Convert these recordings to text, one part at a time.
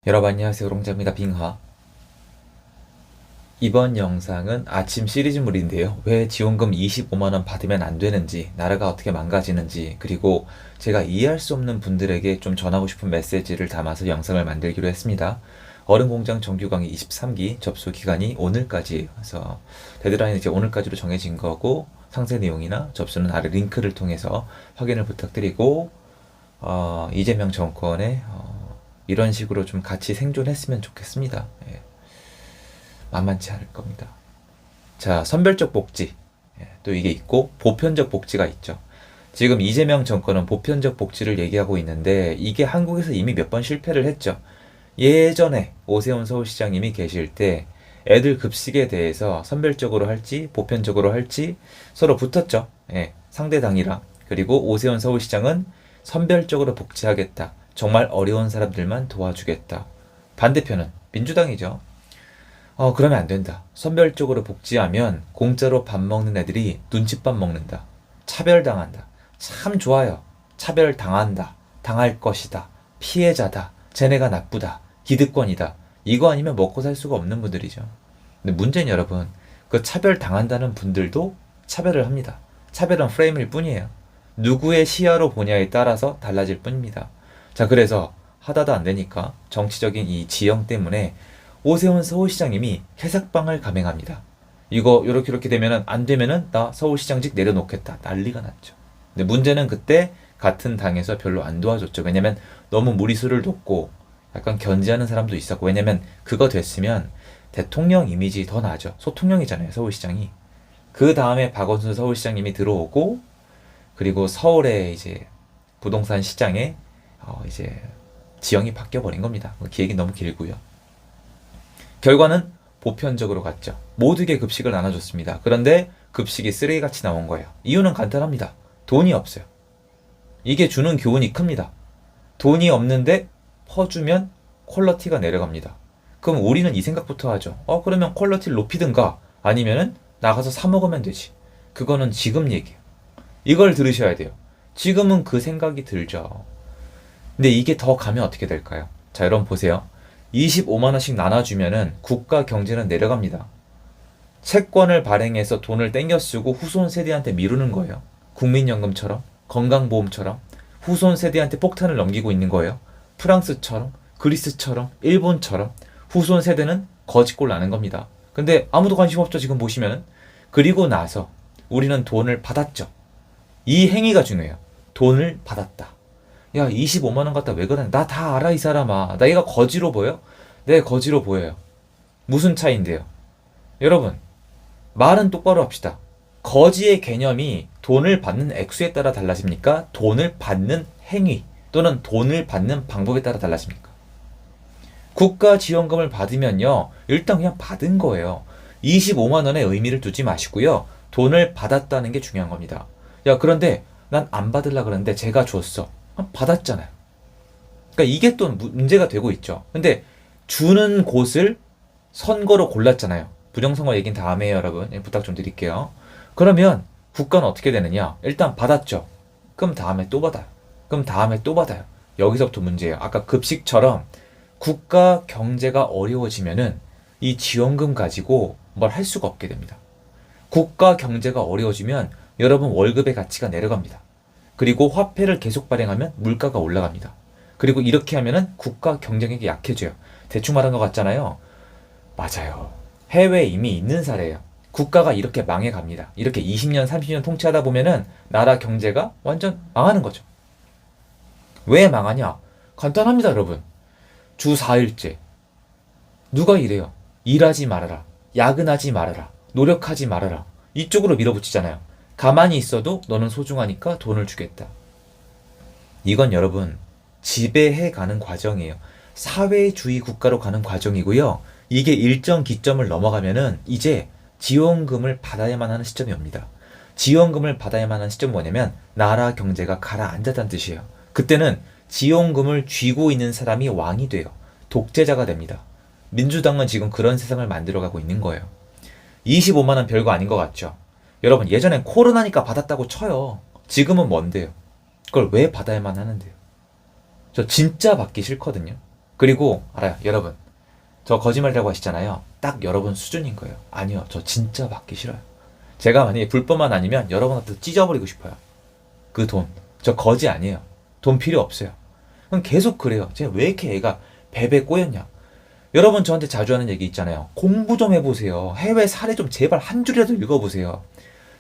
여러분 안녕하세요. 롱자입니다. 빙하. 이번 영상은 아침 시리즈물인데요. 왜 지원금 25만원 받으면 안 되는지, 나라가 어떻게 망가지는지, 그리고 제가 이해할 수 없는 분들에게 좀 전하고 싶은 메시지를 담아서 영상을 만들기로 했습니다. 얼음공장 정규 강의 23기 접수 기간이 오늘까지예요. 그래서 데드라인은 이제 오늘까지로 정해진 거고, 상세 내용이나 접수는 아래 링크를 통해서 확인을 부탁드리고, 이재명 정권의 이런 식으로 좀 같이 생존했으면 좋겠습니다. 예, 만만치 않을 겁니다. 자, 선별적 복지. 예, 또 이게 있고, 보편적 복지가 있죠. 지금 이재명 정권은 보편적 복지를 얘기하고 있는데, 이게 한국에서 이미 몇 번 실패를 했죠. 예전에 오세훈 서울시장님이 계실 때, 애들 급식에 대해서 선별적으로 할지, 보편적으로 할지 서로 붙었죠. 예, 상대당이랑. 그리고 오세훈 서울시장은 선별적으로 복지하겠다. 정말 어려운 사람들만 도와주겠다. 반대편은 민주당이죠. 그러면 안 된다. 선별적으로 복지하면 공짜로 밥 먹는 애들이 눈칫밥 먹는다. 차별당한다. 참 좋아요. 차별당한다. 당할 것이다. 피해자다. 쟤네가 나쁘다. 기득권이다. 이거 아니면 먹고 살 수가 없는 분들이죠. 근데 문제는 여러분, 그 차별당한다는 분들도 차별을 합니다. 차별은 프레임일 뿐이에요. 누구의 시야로 보냐에 따라서 달라질 뿐입니다. 자, 그래서 하다도 안 되니까 정치적인 이 지형 때문에 오세훈 서울시장님이 해삭방을 감행합니다. 이거 요렇게 되면은 안 되면은 나 서울시장직 내려놓겠다. 난리가 났죠. 근데 문제는 그때 같은 당에서 별로 안 도와줬죠. 왜냐면 너무 무리수를 뒀고 약간 견제하는 사람도 있었고, 왜냐면 그거 됐으면 대통령 이미지 더 나죠. 소통령이잖아요, 서울시장이. 그 다음에 박원순 서울시장님이 들어오고, 그리고 서울의 이제 부동산 시장에 이제 지형이 바뀌어 버린 겁니다. 기획이 너무 길고요. 결과는 보편적으로 갔죠. 모두에게 급식을 나눠줬습니다. 그런데 급식이 쓰레기같이 나온 거예요. 이유는 간단합니다. 돈이 없어요. 이게 주는 교훈이 큽니다. 돈이 없는데 퍼주면 퀄리티가 내려갑니다. 그럼 우리는 이 생각부터 하죠. 그러면 퀄리티를 높이든가 아니면은 나가서 사 먹으면 되지. 그거는 지금 얘기예요. 이걸 들으셔야 돼요. 지금은 그 생각이 들죠. 근데 이게 더 가면 어떻게 될까요? 자, 여러분 보세요. 25만원씩 나눠주면은 국가 경제는 내려갑니다. 채권을 발행해서 돈을 땡겨 쓰고 후손 세대한테 미루는 거예요. 국민연금처럼, 건강보험처럼, 후손 세대한테 폭탄을 넘기고 있는 거예요. 프랑스처럼, 그리스처럼, 일본처럼, 후손 세대는 거지꼴 나는 겁니다. 근데 아무도 관심 없죠, 지금 보시면은. 그리고 나서 우리는 돈을 받았죠. 이 행위가 중요해요. 돈을 받았다. 야, 25만원 갖다 왜 그러냐? 나 다 알아, 이 사람아. 나 얘가 거지로 보여? 네, 거지로 보여요. 무슨 차이인데요? 여러분, 말은 똑바로 합시다. 거지의 개념이 돈을 받는 액수에 따라 달라집니까? 돈을 받는 행위 또는 돈을 받는 방법에 따라 달라집니까? 국가 지원금을 받으면요, 일단 그냥 받은 거예요. 25만원의 의미를 두지 마시고요. 돈을 받았다는 게 중요한 겁니다. 야, 그런데 난 안 받으려고 그러는데 제가 줬어. 받았잖아요. 그러니까 이게 또 문제가 되고 있죠. 근데 주는 곳을 선거로 골랐잖아요. 부정선거 얘기는 다음에 해요, 여러분. 부탁 좀 드릴게요. 그러면 국가는 어떻게 되느냐? 일단 받았죠. 그럼 다음에 또 받아요. 그럼 다음에 또 받아요. 여기서부터 문제예요. 아까 급식처럼 국가 경제가 어려워지면은 이 지원금 가지고 뭘 할 수가 없게 됩니다. 국가 경제가 어려워지면 여러분 월급의 가치가 내려갑니다. 그리고 화폐를 계속 발행하면 물가가 올라갑니다. 그리고 이렇게 하면은 국가 경쟁력이 약해져요. 대충 말한 것 같잖아요. 맞아요. 해외에 이미 있는 사례예요. 국가가 이렇게 망해갑니다. 이렇게 20년, 30년 통치하다 보면은 나라 경제가 완전 망하는 거죠. 왜 망하냐? 간단합니다, 여러분. 주 4일제. 누가 이래요? 일하지 말아라. 야근하지 말아라. 노력하지 말아라. 이쪽으로 밀어붙이잖아요. 가만히 있어도 너는 소중하니까 돈을 주겠다. 이건 여러분, 지배해 가는 과정이에요. 사회주의 국가로 가는 과정이고요. 이게 일정 기점을 넘어가면은 이제 지원금을 받아야만 하는 시점이 옵니다. 지원금을 받아야만 하는 시점은 뭐냐면 나라 경제가 가라앉았다는 뜻이에요. 그때는 지원금을 쥐고 있는 사람이 왕이 돼요. 독재자가 됩니다. 민주당은 지금 그런 세상을 만들어가고 있는 거예요. 25만원 별거 아닌 것 같죠? 여러분, 예전엔 코로나니까 받았다고 쳐요. 지금은 뭔데요? 그걸 왜 받아야만 하는데요? 저 진짜 받기 싫거든요. 그리고 알아요. 여러분, 저 거짓말이라고 하시잖아요. 딱 여러분 수준인 거예요. 아니요, 저 진짜 받기 싫어요. 제가 만약에 불법만 아니면 여러분한테 찢어버리고 싶어요. 그 돈. 저 거지 아니에요. 돈 필요 없어요. 그럼 계속 그래요. 제가 왜 이렇게 애가 배배 꼬였냐. 여러분 저한테 자주 하는 얘기 있잖아요. 공부 좀 해보세요. 해외 사례 좀 제발 한 줄이라도 읽어보세요.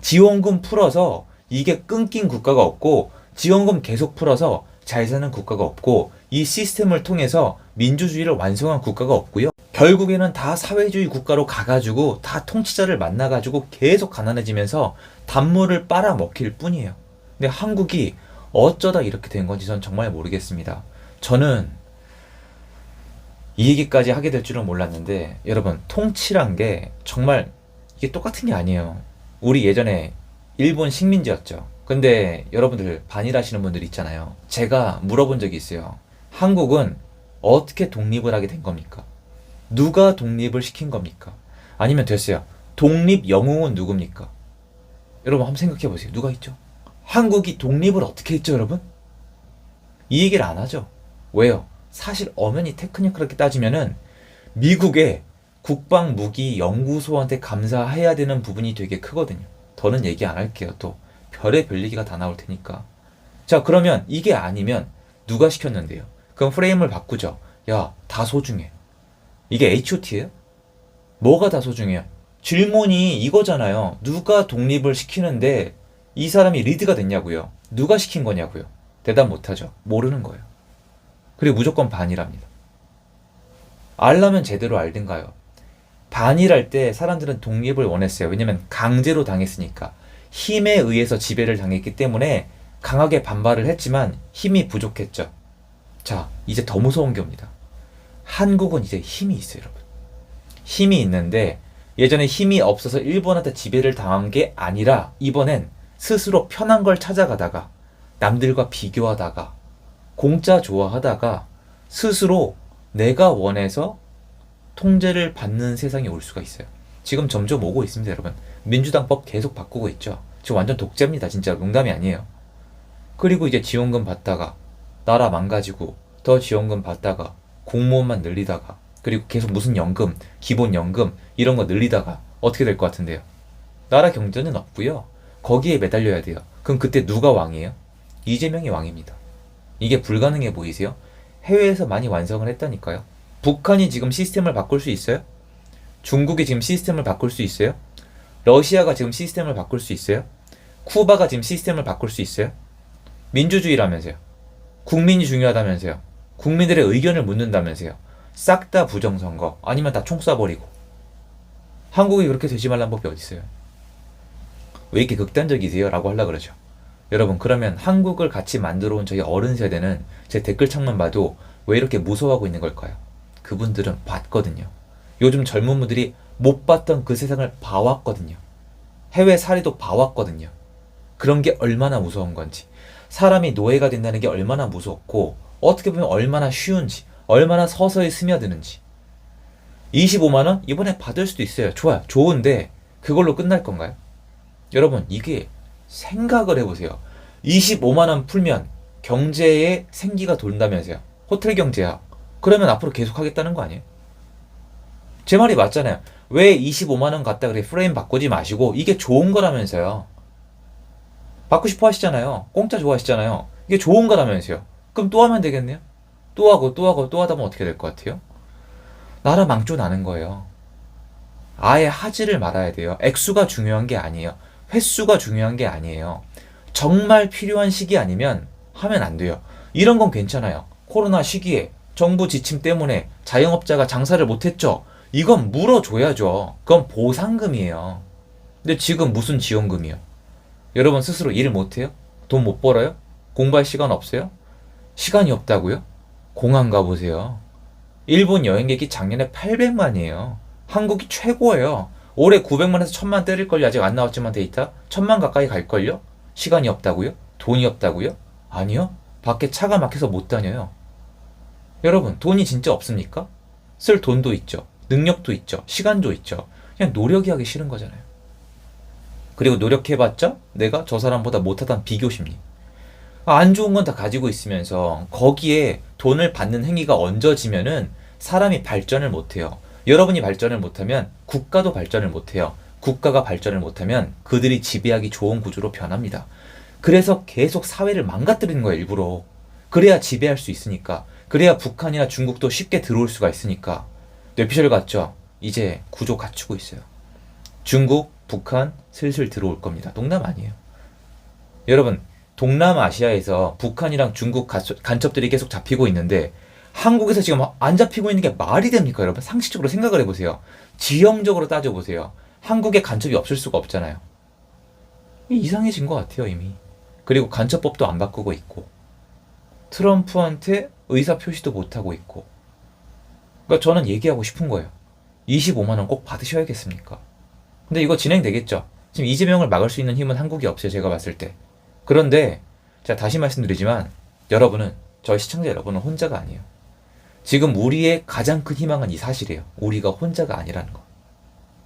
지원금 풀어서 이게 끊긴 국가가 없고, 지원금 계속 풀어서 잘 사는 국가가 없고, 이 시스템을 통해서 민주주의를 완성한 국가가 없고요. 결국에는 다 사회주의 국가로 가가지고 다 통치자를 만나가지고 계속 가난해지면서 단물을 빨아먹힐 뿐이에요. 근데 한국이 어쩌다 이렇게 된 건지 전 정말 모르겠습니다. 저는 이 얘기까지 하게 될 줄은 몰랐는데, 여러분, 통치란 게 정말 이게 똑같은 게 아니에요. 우리 예전에 일본 식민지였죠. 근데 여러분들 반일하시는 분들 있잖아요. 제가 물어본 적이 있어요. 한국은 어떻게 독립을 하게 된 겁니까? 누가 독립을 시킨 겁니까? 아니면 됐어요. 독립 영웅은 누굽니까? 여러분 한번 생각해 보세요. 누가 있죠? 한국이 독립을 어떻게 했죠, 여러분? 이 얘기를 안 하죠. 왜요? 사실 엄연히 테크니컬하게 따지면은 미국의 국방무기연구소한테 감사해야 되는 부분이 되게 크거든요. 더는 얘기 안 할게요. 또 별의 별 얘기가 다 나올 테니까. 자, 그러면 이게 아니면 누가 시켰는데요? 그럼 프레임을 바꾸죠. 야, 다 소중해. 이게 HOT예요? 뭐가 다 소중해요? 질문이 이거잖아요. 누가 독립을 시키는데 이 사람이 리드가 됐냐고요? 누가 시킨 거냐고요? 대답 못하죠. 모르는 거예요. 그리고 무조건 반일합니다. 알라면 제대로 알든가요? 반일할 때 사람들은 독립을 원했어요. 왜냐면 강제로 당했으니까. 힘에 의해서 지배를 당했기 때문에 강하게 반발을 했지만 힘이 부족했죠. 자, 이제 더 무서운 게 옵니다. 한국은 이제 힘이 있어요, 여러분. 힘이 있는데 예전에 힘이 없어서 일본한테 지배를 당한 게 아니라 이번엔 스스로 편한 걸 찾아가다가 남들과 비교하다가 공짜 좋아하다가 스스로 내가 원해서 통제를 받는 세상이 올 수가 있어요. 지금 점점 오고 있습니다, 여러분. 민주당법 계속 바꾸고 있죠. 지금 완전 독재입니다. 진짜 농담이 아니에요. 그리고 이제 지원금 받다가 나라 망가지고 더 지원금 받다가 공무원만 늘리다가 그리고 계속 무슨 연금, 기본연금 이런 거 늘리다가 어떻게 될 것 같은데요? 나라 경제는 없고요. 거기에 매달려야 돼요. 그럼 그때 누가 왕이에요? 이재명이 왕입니다. 이게 불가능해 보이세요? 해외에서 많이 완성을 했다니까요. 북한이 지금 시스템을 바꿀 수 있어요? 중국이 지금 시스템을 바꿀 수 있어요? 러시아가 지금 시스템을 바꿀 수 있어요? 쿠바가 지금 시스템을 바꿀 수 있어요? 민주주의라면서요. 국민이 중요하다면서요. 국민들의 의견을 묻는다면서요. 싹 다 부정선거 아니면 다 총 쏴버리고. 한국이 그렇게 되지 말란 법이 어디 있어요? 왜 이렇게 극단적이세요? 라고 하려고 그러죠. 여러분, 그러면 한국을 같이 만들어 온 저희 어른 세대는 제 댓글창만 봐도 왜 이렇게 무서워하고 있는 걸까요? 그분들은 봤거든요. 요즘 젊은 분들이 못 봤던 그 세상을 봐왔거든요. 해외 사례도 봐왔거든요. 그런 게 얼마나 무서운 건지, 사람이 노예가 된다는 게 얼마나 무섭고 어떻게 보면 얼마나 쉬운지, 얼마나 서서히 스며드는지. 25만원? 이번에 받을 수도 있어요. 좋아요. 좋은데 그걸로 끝날 건가요? 여러분, 이게 생각을 해보세요. 25만원 풀면 경제에 생기가 돈다면서요. 호텔 경제야. 그러면 앞으로 계속 하겠다는 거 아니에요? 제 말이 맞잖아요. 왜 25만원 갖다 그래 프레임 바꾸지 마시고 이게 좋은 거라면서요. 받고 싶어 하시잖아요. 공짜 좋아하시잖아요. 이게 좋은 거라면서요. 그럼 또 하면 되겠네요. 또 하고 또 하고 또 하다 보면 어떻게 될 것 같아요? 나라 망조 나는 거예요. 아예 하지를 말아야 돼요. 액수가 중요한 게 아니에요. 횟수가 중요한 게 아니에요. 정말 필요한 시기 아니면 하면 안 돼요. 이런 건 괜찮아요. 코로나 시기에 정부 지침 때문에 자영업자가 장사를 못했죠. 이건 물어줘야죠. 그건 보상금이에요. 근데 지금 무슨 지원금이요? 여러분 스스로 일을 못해요? 돈 못 벌어요? 공부할 시간 없어요? 시간이 없다고요? 공항 가보세요. 일본 여행객이 작년에 800만이에요. 한국이 최고예요. 올해 900만에서 1000만 때릴걸요. 아직 안 나왔지만 데이터 1000만 가까이 갈걸요? 시간이 없다고요? 돈이 없다고요? 아니요. 밖에 차가 막혀서 못 다녀요. 여러분, 돈이 진짜 없습니까? 쓸 돈도 있죠. 능력도 있죠. 시간도 있죠. 그냥 노력이 하기 싫은 거잖아요. 그리고 노력해봤자 내가 저 사람보다 못하다는 비교 심리. 안 좋은 건 다 가지고 있으면서 거기에 돈을 받는 행위가 얹어지면은 사람이 발전을 못해요. 여러분이 발전을 못하면 국가도 발전을 못해요. 국가가 발전을 못하면 그들이 지배하기 좋은 구조로 변합니다. 그래서 계속 사회를 망가뜨리는 거예요, 일부러. 그래야 지배할 수 있으니까. 그래야 북한이나 중국도 쉽게 들어올 수가 있으니까. 뇌피셜 같죠? 이제 구조 갖추고 있어요. 중국, 북한 슬슬 들어올 겁니다. 농담 아니에요. 여러분, 동남아시아에서 북한이랑 중국 간첩들이 계속 잡히고 있는데 한국에서 지금 안 잡히고 있는 게 말이 됩니까, 여러분? 상식적으로 생각을 해보세요. 지형적으로 따져보세요. 한국에 간첩이 없을 수가 없잖아요. 이상해진 것 같아요, 이미. 그리고 간첩법도 안 바꾸고 있고 트럼프한테 의사표시도 못하고 있고. 그러니까 저는 얘기하고 싶은 거예요. 25만 원 꼭 받으셔야겠습니까? 근데 이거 진행되겠죠? 지금 이재명을 막을 수 있는 힘은 한국이 없어요, 제가 봤을 때. 그런데 제가 다시 말씀드리지만 여러분은, 저희 시청자 여러분은 혼자가 아니에요. 지금 우리의 가장 큰 희망은 이 사실이에요. 우리가 혼자가 아니라는 거.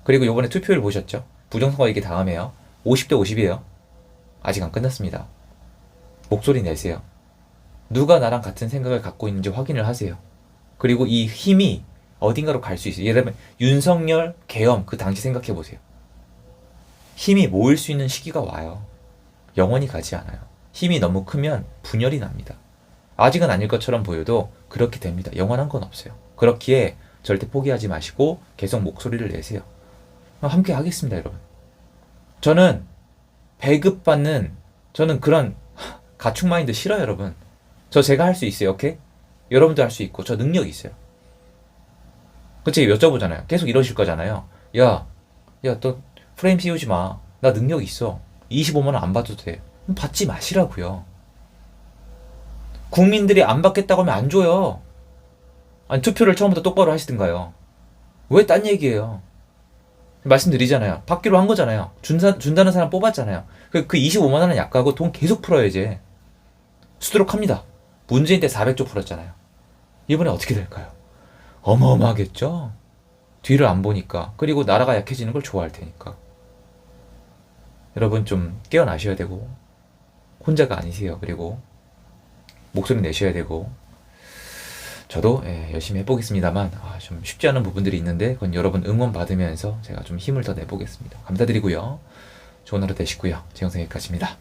그리고 이번에 투표율 보셨죠? 부정선거 얘기 다음에요. 50대 50이에요. 아직 안 끝났습니다. 목소리 내세요. 누가 나랑 같은 생각을 갖고 있는지 확인을 하세요. 그리고 이 힘이 어딘가로 갈 수 있어요. 예를 들면 윤석열, 계엄 그 당시 생각해 보세요. 힘이 모일 수 있는 시기가 와요. 영원히 가지 않아요. 힘이 너무 크면 분열이 납니다. 아직은 아닐 것처럼 보여도 그렇게 됩니다. 영원한 건 없어요. 그렇기에 절대 포기하지 마시고 계속 목소리를 내세요. 함께 하겠습니다, 여러분. 저는 배급받는, 저는 그런 가축 마인드 싫어요, 여러분. 제가 할 수 있어요, 오케이? 여러분도 할 수 있고 저 능력이 있어요. 그치? 여쭤보잖아요. 계속 이러실 거잖아요. 야, 너 프레임 씌우지 마. 나 능력 있어. 25만 원 안 받아도 돼. 받지 마시라고요. 국민들이 안 받겠다고 하면 안 줘요. 아니, 투표를 처음부터 똑바로 하시든가요. 왜 딴 얘기예요? 말씀드리잖아요. 받기로 한 거잖아요. 준다는 사람 뽑았잖아요. 그 25만 원은 약하고 돈 계속 풀어요, 이제. 수두룩 합니다. 문재인 때 400조 풀었잖아요. 이번에 어떻게 될까요? 어마어마하겠죠? 뒤를 안 보니까. 그리고 나라가 약해지는 걸 좋아할 테니까. 여러분 좀 깨어나셔야 되고, 혼자가 아니세요. 그리고 목소리 내셔야 되고, 저도 열심히 해보겠습니다만 좀 쉽지 않은 부분들이 있는데 그건 여러분 응원 받으면서 제가 좀 힘을 더 내보겠습니다. 감사드리고요. 좋은 하루 되시고요. 제 영상 여기까지입니다.